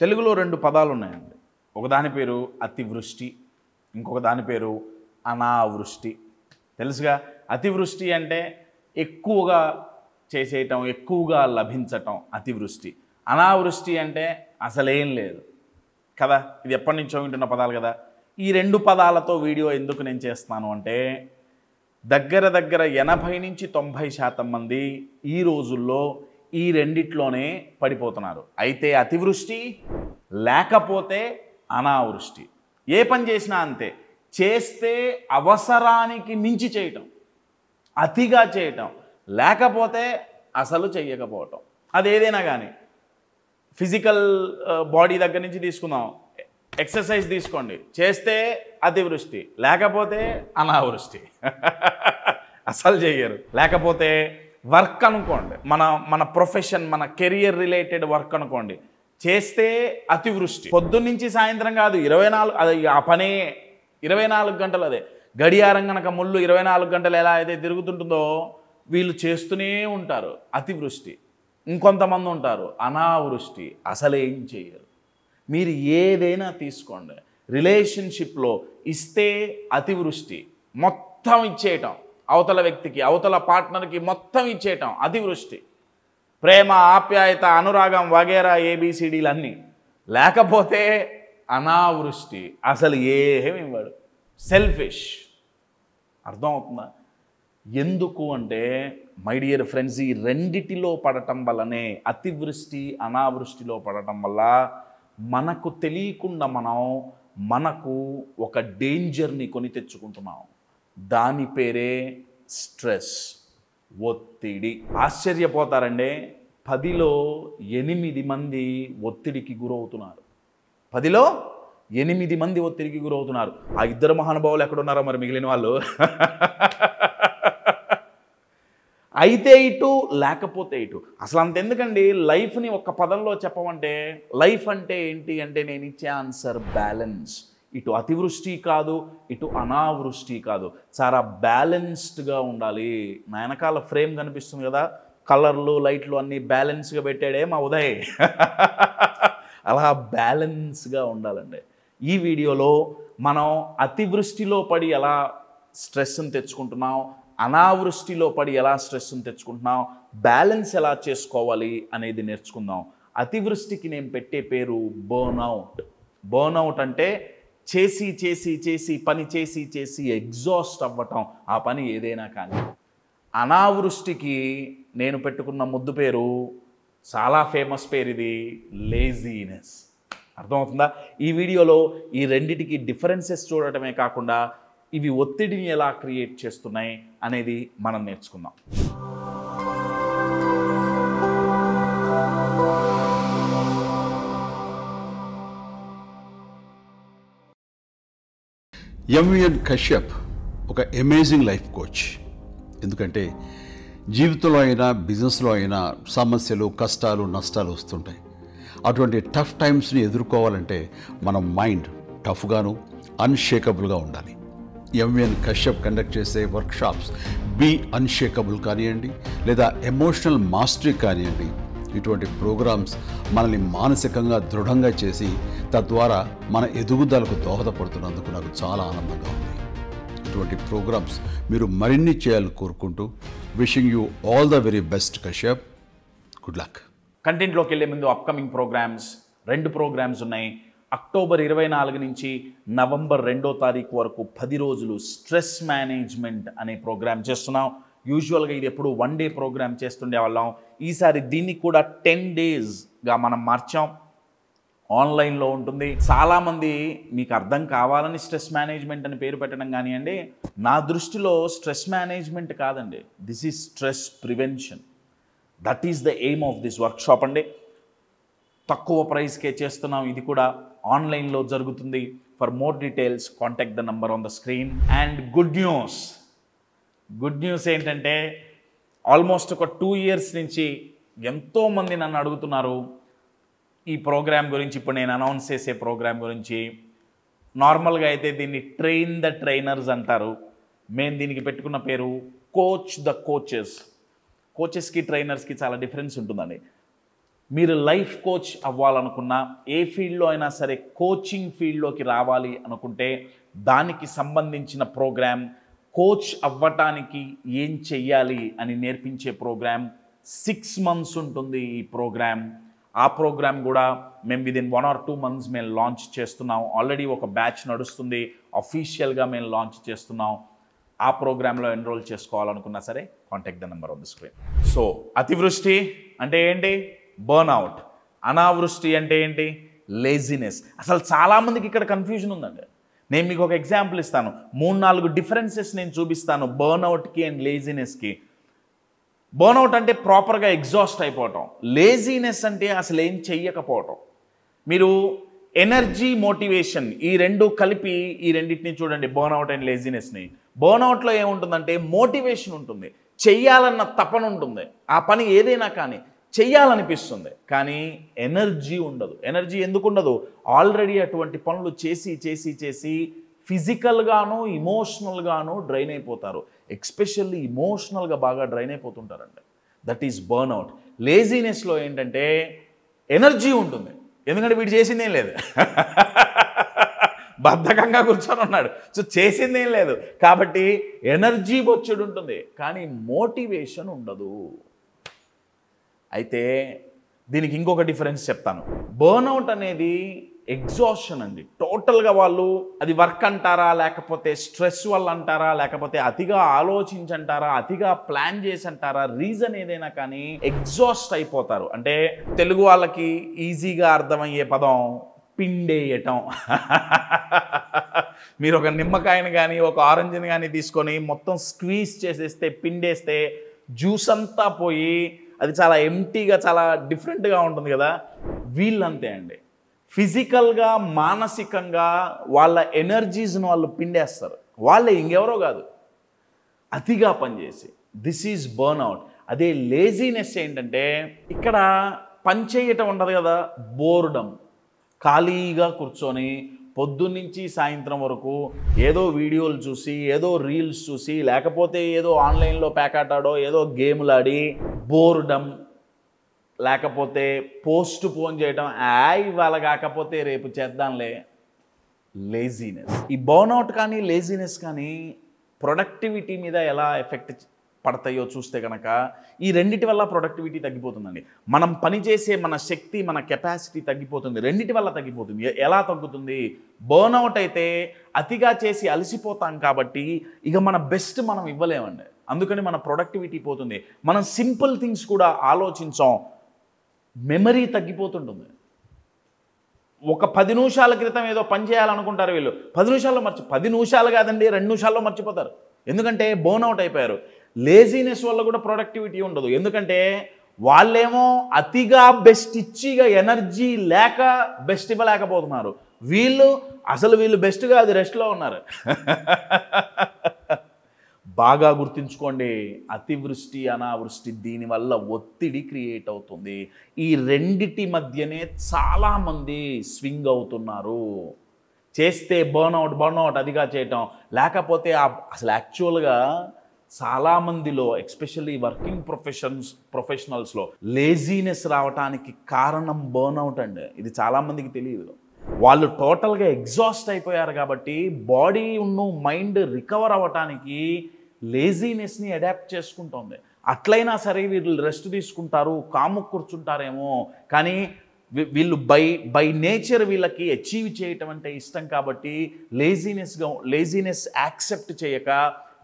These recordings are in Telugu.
తెలుగులో రెండు పదాలు ఉన్నాయండి. ఒకదాని పేరు అతివృష్టి, ఇంకొక దాని పేరు అనావృష్టి. తెలుసుగా, అతివృష్టి అంటే ఎక్కువగా చేసేయటం, ఎక్కువగా లభించటం అతివృష్టి. అనావృష్టి అంటే అసలేం లేదు కదా. ఇది ఎప్పటి నుంచో వింటున్న పదాలు కదా. ఈ రెండు పదాలతో వీడియో ఎందుకు నేను చేస్తున్నాను అంటే, దగ్గర 80 నుంచి 90% మంది ఈ రోజుల్లో ఈ రెండిట్లోనే పడిపోతున్నారు. అయితే అతివృష్టి లేకపోతే అనావృష్టి. ఏ పని చేసినా అంతే, చేస్తే అవసరానికి మించి చేయటం, అతిగా చేయటం, లేకపోతే అసలు చెయ్యకపోవటం. అదేదైనా కానీ ఫిజికల్ బాడీ దగ్గర నుంచి తీసుకుందాం, ఎక్సర్సైజ్ తీసుకోండి, చేస్తే అతివృష్టి, లేకపోతే అనావృష్టి. అసలు చెయ్యరు. లేకపోతే వర్క్ అనుకోండి, మన ప్రొఫెషన్, మన కెరియర్ రిలేటెడ్ వర్క్ అనుకోండి, చేస్తే అతివృష్టి. పొద్దున్నుంచి సాయంత్రం కాదు, 24 అది ఆ పనే 24 గంటలు. అదే గడియారం కనుక ముళ్ళు 24 గంటలు ఎలా అయితే తిరుగుతుంటుందో వీళ్ళు చేస్తూనే ఉంటారు, అతివృష్టి. ఇంకొంతమంది ఉంటారు అనావృష్టి, అసలేం చేయరు. మీరు ఏదైనా తీసుకోండి, రిలేషన్షిప్లో ఇస్తే అతివృష్టి, మొత్తం ఇచ్చేయటం, అవతల వ్యక్తికి, అవతల పార్ట్నర్కి మొత్తం ఇచ్చేయటం అతివృష్టి. ప్రేమ, ఆప్యాయత, అనురాగం వగేరా ఏబిసిడీలు అన్నీ. లేకపోతే అనావృష్టి, అసలు ఏమి ఇవ్వడు, సెల్ఫిష్. అర్థం అవుతుందా? ఎందుకు అంటే మై డియర్ ఫ్రెండ్స్, ఈ రెండిటిలో పడటం వల్లనే, అతివృష్టి అనావృష్టిలో పడటం వల్ల మనకు తెలియకుండా మనకు ఒక డేంజర్ని కొని తెచ్చుకుంటున్నాం. దాని పేరే స్ట్రెస్, ఒత్తిడి. ఆశ్చర్యపోతారండి, 10లో 8 మంది ఒత్తిడికి గురవుతున్నారు. 10లో 8 మంది ఒత్తిడికి గురవుతున్నారు. ఆ ఇద్దరు మహానుభావులు ఎక్కడున్నారో మరి మిగిలిన వాళ్ళు. అయితే ఇటు, లేకపోతే ఇటు. అసలు అంతెందుకండి, లైఫ్ని ఒక్క పదంలో చెప్పమంటే, లైఫ్ అంటే ఏంటి అంటే నేను ఇచ్చే ఆన్సర్ బ్యాలెన్స్. ఇటు అతివృష్టి కాదు, ఇటు అనావృష్టి కాదు, చాలా బ్యాలెన్స్డ్గా ఉండాలి. నా వెనకాల ఫ్రేమ్ కనిపిస్తుంది కదా, కలర్లు, లైట్లు అన్నీ బ్యాలెన్స్గా పెట్టాడే మా ఉదయ్. అలా బ్యాలెన్స్గా ఉండాలండి. ఈ వీడియోలో మనం అతివృష్టిలో పడి ఎలా స్ట్రెస్ని తెచ్చుకుంటున్నాం, అనావృష్టిలో పడి ఎలా స్ట్రెస్ని తెచ్చుకుంటున్నాం, బ్యాలెన్స్ ఎలా చేసుకోవాలి అనేది నేర్చుకుందాం. అతివృష్టికి నేను పెట్టే పేరు బర్న్అవుట్. బర్న్అవుట్ అంటే చేసి చేసి చేసి పని చేసి చేసి ఎగ్జాస్ట్ అవ్వటం, ఆ పని ఏదైనా కానీ. అనావృష్టికి నేను పెట్టుకున్న ముద్దు పేరు, చాలా ఫేమస్ పేరు ఇది, లేజీనెస్. అర్థమవుతుందా? ఈ వీడియోలో ఈ రెండిటికి డిఫరెన్సెస్ చూడటమే కాకుండా ఇవి ఒత్తిడిని ఎలా క్రియేట్ చేస్తున్నాయి అనేది మనం నేర్చుకుందాం. ఎంవిఎన్ కశ్యప్ ఒక అమేజింగ్ లైఫ్ కోచ్. ఎందుకంటే జీవితంలో అయినా బిజినెస్లో అయినా సమస్యలు, కష్టాలు, నష్టాలు వస్తుంటాయి. అటువంటి టఫ్ టైమ్స్ని ఎదుర్కోవాలంటే మన మైండ్ టఫ్గాను, అన్షేకబుల్గా ఉండాలి. ఎంవిఎన్ కశ్యప్ కండక్ట్ చేసే వర్క్షాప్స్ బీ అన్షేకబుల్ కానివ్వండి, లేదా ఎమోషనల్ మాస్టరీ కానివ్వండి, ఇటువంటి ప్రోగ్రామ్స్ మనల్ని మానసికంగా దృఢంగా చేసి తద్వారా మన ఎదుగుదలకు దోహదపడుతున్నందుకు నాకు చాలా ఆనందంగా ఉంది. ఇటువంటి ప్రోగ్రామ్స్ మీరు మరిన్ని చేయాలని కోరుకుంటూ, wishing you all the very best Kashyap. Good luck. కంటెంట్లోకి వెళ్ళే ముందు అప్కమింగ్ ప్రోగ్రామ్స్, 2 ప్రోగ్రామ్స్ ఉన్నాయి. అక్టోబర్ 24 నుంచి నవంబర్ 2వ తారీఖు వరకు 10 రోజులు స్ట్రెస్ మేనేజ్మెంట్ అనే ప్రోగ్రామ్ చేస్తున్నాం. యూజువల్గా ఇది ఎప్పుడు 1 డే ప్రోగ్రామ్ చేస్తుండే వాళ్ళం. ఈసారి దీన్ని కూడా 10 డేస్గా మనం మార్చాం. ఆన్లైన్లో ఉంటుంది. చాలామంది మీకు అర్థం కావాలని స్ట్రెస్ మేనేజ్మెంట్ అని పేరు పెట్టడం కానివ్వండి, నా దృష్టిలో స్ట్రెస్ మేనేజ్మెంట్ కాదండి, this is stress prevention. That is the aim of this workshop అండి. తక్కువ ప్రైస్కే చేస్తున్నాం. ఇది కూడా ఆన్లైన్లో జరుగుతుంది. For more details contact the number on the screen. And good news ఏంటంటే, ఆల్మోస్ట్ ఒక 2 years నుంచి ఎంతోమంది నన్ను అడుగుతున్నారు ఈ ప్రోగ్రామ్ గురించి. ఇప్పుడు నేను అనౌన్స్ చేసే ప్రోగ్రామ్ గురించి. నార్మల్గా అయితే దీన్ని ట్రైన్ ద ట్రైనర్స్ అంటారు. మేము దీనికి పెట్టుకున్న పేరు కోచ్ ద కోచెస్. కోచెస్కి ట్రైనర్స్కి చాలా డిఫరెన్స్ ఉంటుందండి. మీరు లైఫ్ కోచ్ అవ్వాలనుకున్నా, ఏ ఫీల్డ్లో అయినా సరే కోచింగ్ ఫీల్డ్లోకి రావాలి అనుకుంటే దానికి సంబంధించిన ప్రోగ్రామ్, కోచ్ అవ్వటానికి ఏం చెయ్యాలి అని నేర్పించే ప్రోగ్రామ్ 6 months ఉంటుంది ఈ ప్రోగ్రామ్. ఆ ప్రోగ్రామ్ కూడా మేము విదిన్ 1 or 2 months మేము లాంచ్ చేస్తున్నాం. ఆల్రెడీ ఒక బ్యాచ్ నడుస్తుంది, అఫీషియల్గా మేము లాంచ్ చేస్తున్నాం. ఆ ప్రోగ్రాంలో ఎన్రోల్ చేసుకోవాలనుకున్నా సరే contact the number on the screen. So అతివృష్టి అంటే ఏంటి? బర్న్అవుట్. అనావృష్టి అంటే ఏంటి? లేజినెస్. అసలు చాలామందికి ఇక్కడ కన్ఫ్యూజన్ ఉందండి. నేను మీకు ఒక ఎగ్జాంపుల్ ఇస్తాను, 3-4 డిఫరెన్సెస్ నేను చూపిస్తాను బర్న్అవుట్కి అండ్ లేజినెస్కి. బర్న్అవుట్ అంటే ప్రాపర్గా ఎగ్జాస్ట్ అయిపోవటం, లేజినెస్ అంటే అసలు ఏం చెయ్యకపోవటం. మీరు ఎనర్జీ, మోటివేషన్ ఈ రెండు కలిపి ఈ రెండింటిని చూడండి, బర్న్అవుట్ అండ్ లేజినెస్ని. బర్న్అవుట్లో ఏముంటుందంటే మోటివేషన్ ఉంటుంది, చెయ్యాలన్న తపన ఉంటుంది, ఆ పని ఏదైనా కానీ చెయ్యాలనిపిస్తుంది, కానీ ఎనర్జీ ఉండదు. ఎనర్జీ ఎందుకు ఉండదు? ఆల్రెడీ అటువంటి పనులు చేసి చేసి చేసి ఫిజికల్గాను ఇమోషనల్గాను డ్రైన్ అయిపోతారు. ఎక్స్పెషల్లీ ఇమోషనల్గా బాగా డ్రైన్ అయిపోతుంటారండి. That is burnout. లేజినెస్లో ఏంటంటే ఎనర్జీ ఉంటుంది, ఎందుకంటే వీడు చేసిందేం లేదు, బద్ధకంగా కూర్చొని ఉన్నాడు, సో చేసిందేం లేదు, కాబట్టి ఎనర్జీ బొచ్చుడు ఉంటుంది, కానీ మోటివేషన్ ఉండదు. అయితే దీనికి ఇంకొక డిఫరెన్స్ చెప్తాను. బర్న్అవుట్ అనేది ఎగ్జాషన్ అండి. టోటల్గా వాళ్ళు అది వర్క్ అంటారా, లేకపోతే స్ట్రెస్ వల్ల అంటారా, లేకపోతే అతిగా ఆలోచించంటారా, అతిగా ప్లాన్ చేసి అంటారా, రీజన్ ఏదైనా కానీ ఎగ్జాస్ట్ అయిపోతారు. అంటే తెలుగు వాళ్ళకి ఈజీగా అర్థమయ్యే పదం పిండేయటం. మీరు ఒక నిమ్మకాయని కానీ ఒక ఆరెంజ్ని కానీ తీసుకొని మొత్తం స్క్వీజ్ చేసేస్తే, పిండేస్తే జ్యూస్ అంతా పోయి అది చాలా ఎంటీగా చాలా డిఫరెంట్గా ఉంటుంది కదా. వీళ్ళంతే అండి, ఫిజికల్గా మానసికంగా వాళ్ళ ఎనర్జీస్ను వాళ్ళు పిండేస్తారు. వాళ్ళే, ఇంకెవరో కాదు, అతిగా పనిచేసి. This is burnout. అదే లేజినెస్ ఏంటంటే ఇక్కడ పని చేయటం ఉండదు కదా, బోర్డమ్. ఖాళీగా కూర్చొని పొద్దున్నుంచి సాయంత్రం వరకు ఏదో వీడియోలు చూసి, ఏదో రీల్స్ చూసి, లేకపోతే ఏదో ఆన్లైన్లో ప్యాకాటాడో ఏదో గేమ్లు ఆడి బోర్డమ్, లేకపోతే పోస్ట్ పోన్ చేయడం, ఇవాళ కాకపోతే రేపు చేద్దాంలే, లేజినెస్. ఈ బర్న్అవుట్ కానీ లేజినెస్ కానీ ప్రొడక్టివిటీ మీద ఎలా ఎఫెక్ట్ పడతాయో చూస్తే కనుక ఈ రెండిటి వల్ల ప్రొడక్టివిటీ తగ్గిపోతుందండి. మనం పనిచేసే మన శక్తి, మన కెపాసిటీ తగ్గిపోతుంది, రెండిటి వల్ల తగ్గిపోతుంది. ఎలా తగ్గుతుంది? బర్న్అవుట్ అయితే అతిగా చేసి అలసిపోతాం కాబట్టి ఇక మన బెస్ట్ మనం ఇవ్వలేమండి, అందుకని మన ప్రొడక్టివిటీ పోతుంది. మనం సింపుల్ థింగ్స్ కూడా ఆలోచించాం, మెమరీ తగ్గిపోతుంటుంది. ఒక 10 నిమిషాల క్రితం ఏదో పని చేయాలనుకుంటారు వీళ్ళు, 10 నిమిషాల్లో 10 నిమిషాలు కాదండి, 2 నిమిషాల్లో మర్చిపోతారు. ఎందుకంటే బర్న్అవుట్ అయిపోయారు. లేజినెస్ వల్ల కూడా ప్రొడక్టివిటీ ఉండదు, ఎందుకంటే వాళ్ళేమో అతిగా బెస్ట్ ఇచ్చిగా ఎనర్జీ లేక బెస్ట్ ఇవ్వలేకపోతున్నారు. వీళ్ళు బెస్ట్ కాదు, రెస్ట్లో ఉన్నారు. బాగా గుర్తుంచుకోండి, అతివృష్టి అనావృష్టి దీనివల్ల ఒత్తిడి క్రియేట్ అవుతుంది. ఈ రెండిటి మధ్యనే చాలామంది స్వింగ్ అవుతున్నారు. చేస్తే బర్న్అవుట్ అదిగా చేయటం, లేకపోతే అసలు యాక్చువల్గా చాలామందిలో ఎస్పెషల్లీ వర్కింగ్ ప్రొఫెషనల్స్లో లేజీనెస్ రావడానికి కారణం బర్న్అవుట్ అండి. ఇది చాలామందికి తెలియదు. వాళ్ళు టోటల్గా ఎగ్జాస్ట్ అయిపోయారు కాబట్టి బాడీ మైండ్ రికవర్ అవ్వటానికి లేజీనెస్ని అడాప్ట్ చేసుకుంటుంది. అట్లయినా సరే వీళ్ళు రెస్ట్ తీసుకుంటారు, కాము కూర్చుంటారేమో, కానీ వీళ్ళు బై నేచర్ వీళ్ళకి అచీవ్ చేయటం అంటే ఇష్టం కాబట్టి లేజీనెస్ యాక్సెప్ట్ చేయక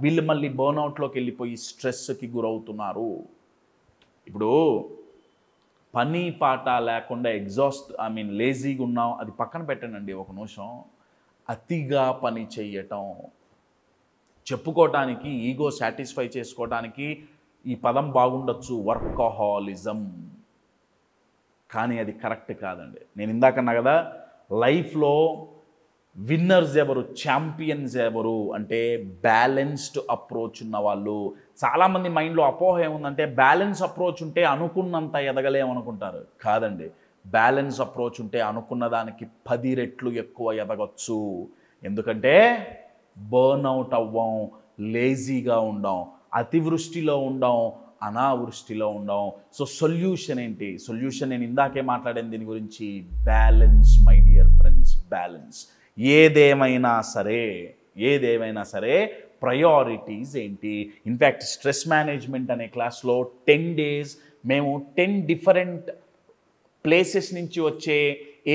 వీళ్ళు మళ్ళీ బర్న్అవుట్లోకి వెళ్ళిపోయి స్ట్రెస్కి గురవుతున్నారు. ఇప్పుడు పని పాట లేకుండా లేజీగా ఉన్నాం, అది పక్కన పెట్టండి ఒక నిమిషం. అతిగా పని చెయ్యటం, చెప్పుకోవటానికి, ఈగో సాటిస్ఫై చేసుకోవటానికి ఈ పదం బాగుండొచ్చు, వర్కహాలిజం, కానీ అది కరెక్ట్ కాదండి. నేను ఇందాకన్నా కదా, లైఫ్లో విన్నర్స్ ఎవరు, ఛాంపియన్స్ ఎవరు అంటే బ్యాలెన్స్డ్ అప్రోచ్ ఉన్న వాళ్ళు. చాలామంది మైండ్లో అపోహ ఏముందంటే బ్యాలెన్స్ అప్రోచ్ ఉంటే అనుకున్నంత ఎదగలేమనుకుంటారు. కాదండి, బ్యాలెన్స్ అప్రోచ్ ఉంటే అనుకున్న దానికి 10 రెట్లు ఎక్కువ ఎదగచ్చు. ఎందుకంటే బర్న్అవుట్ అవ్వం, లేజీగా ఉండం, అతివృష్టిలో ఉండం, అనావృష్టిలో ఉండం. సో సొల్యూషన్ ఏంటి? సొల్యూషన్ నేను ఇందాకే మాట్లాడిన దీని గురించి, balance my dear friends, balance. ఏదేమైనా సరే ప్రయారిటీస్ ఏంటి? ఇన్ఫ్యాక్ట్ స్ట్రెస్ మేనేజ్మెంట్ అనే క్లాస్లో 10 days మేము 10 different ప్లేసెస్ నుంచి వచ్చే,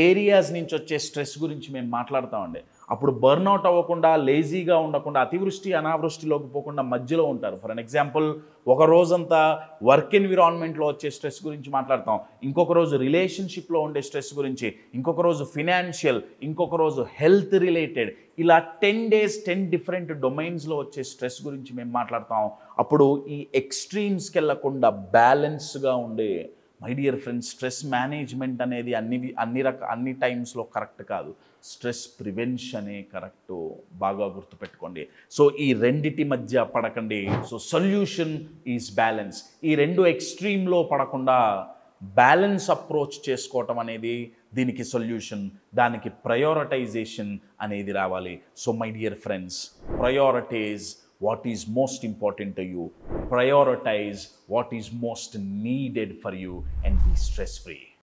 ఏరియాస్ నుంచి వచ్చే స్ట్రెస్ గురించి మేము మాట్లాడుతామండి. అప్పుడు బర్న్అవుట్ అవ్వకుండా, లేజీగా ఉండకుండా, అతివృష్టి అనావృష్టిలోకి పోకుండా మధ్యలో ఉంటారు. ఫర్ అన్ ఎగ్జాంపుల్, ఒక రోజంతా వర్క్ ఎన్విరాన్మెంట్లో వచ్చే స్ట్రెస్ గురించి మాట్లాడతాం, ఇంకొక రోజు రిలేషన్షిప్లో ఉండే స్ట్రెస్ గురించి, ఇంకొక రోజు ఫినాన్షియల్, ఇంకొక రోజు హెల్త్ రిలేటెడ్. ఇలా 10 days 10 different డొమైన్స్లో వచ్చే స్ట్రెస్ గురించి మేము మాట్లాడతాం. అప్పుడు ఈ ఎక్స్ట్రీమ్స్కి వెళ్ళకుండా బ్యాలెన్స్గా ఉండే, my dear friends, stress management అనేది అన్ని టైమ్స్లో కరెక్ట్ కాదు. స్ట్రెస్ ప్రివెన్షనే కరెక్టు, బాగా గుర్తుపెట్టుకోండి. సో ఈ రెండిటి మధ్య పడకండి. So solution is balance. ఈ రెండు ఎక్స్ట్రీమ్లో పడకుండా బ్యాలెన్స్ అప్రోచ్ చేసుకోవటం అనేది దీనికి సొల్యూషన్. దానికి ప్రయారిటైజేషన్ అనేది రావాలి. So my dear friends, prioritise what is most important to you, prioritize what is most needed for you, and be stress free.